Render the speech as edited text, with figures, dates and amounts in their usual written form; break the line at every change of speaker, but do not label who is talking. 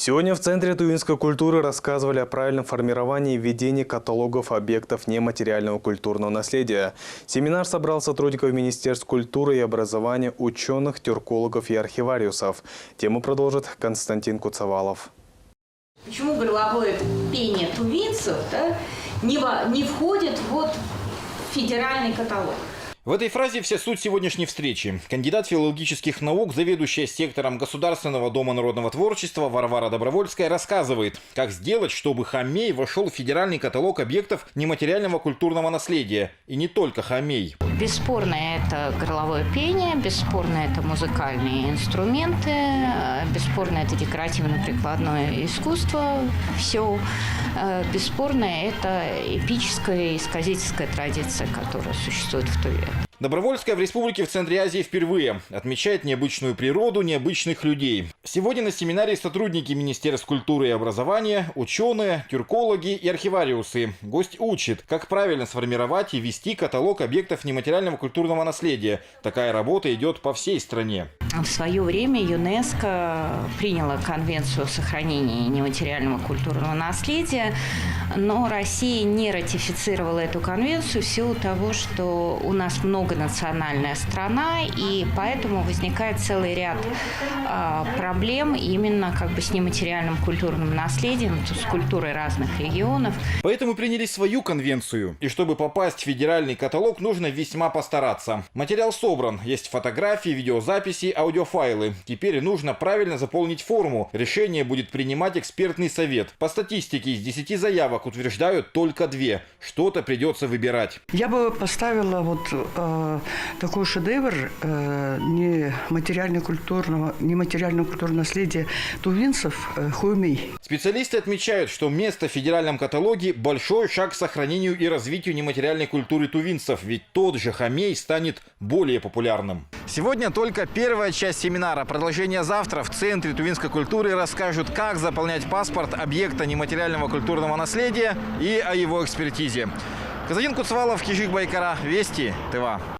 Сегодня в Центре тувинской культуры рассказывали о правильном формировании и ведении каталогов объектов нематериального культурного наследия. Семинар собрал сотрудников Министерств культуры и образования, ученых, тюркологов и архивариусов. Тему продолжит Константин Куцавалов.
Почему горловое пение тувинцев не входит в федеральный каталог?
В этой фразе вся суть сегодняшней встречи. Кандидат филологических наук, заведующая сектором Государственного дома народного творчества Варвара Добровольская рассказывает, как сделать, чтобы Хамей вошел в федеральный каталог объектов нематериального культурного наследия. И не только Хамей.
Бесспорно, это горловое пение, бесспорно, это музыкальные инструменты, бесспорно, это декоративно-прикладное искусство. Все бесспорно, это эпическая и сказительская традиция, которая существует в Туве.
Добровольская в республике в центре Азии впервые. Отмечает необычную природу, необычных людей. Сегодня на семинаре сотрудники Министерств культуры и образования, ученые, тюркологи и архивариусы. Гость учит, как правильно сформировать и вести каталог объектов нематериального культурного наследия. Такая работа идет по всей стране.
В свое время ЮНЕСКО приняла Конвенцию о сохранении нематериального культурного наследия, но Россия не ратифицировала эту конвенцию в силу того, что у нас многонациональная страна, и поэтому возникает целый ряд проблем именно с нематериальным культурным наследием, с культурой разных регионов.
Поэтому приняли свою конвенцию. И чтобы попасть в федеральный каталог, нужно весьма постараться. Материал собран. Есть фотографии, видеозаписи, аудиофайлы. Теперь нужно правильно заполнить форму. Решение будет принимать экспертный совет. По статистике из 10 заявок утверждают только 2. Что-то придется выбирать.
Я бы поставила такой шедевр нематериального культурного наследия тувинцев Хамей.
Специалисты отмечают, что место в федеральном каталоге – большой шаг к сохранению и развитию нематериальной культуры тувинцев, ведь тот же Хамей станет более популярным. Сегодня только первая часть семинара. Продолжение завтра. В Центре тувинской культуры расскажут, как заполнять паспорт объекта нематериального культурного наследия и о его экспертизе. Константин Куцавалов, Кижик Байкара, Вести, ТВ.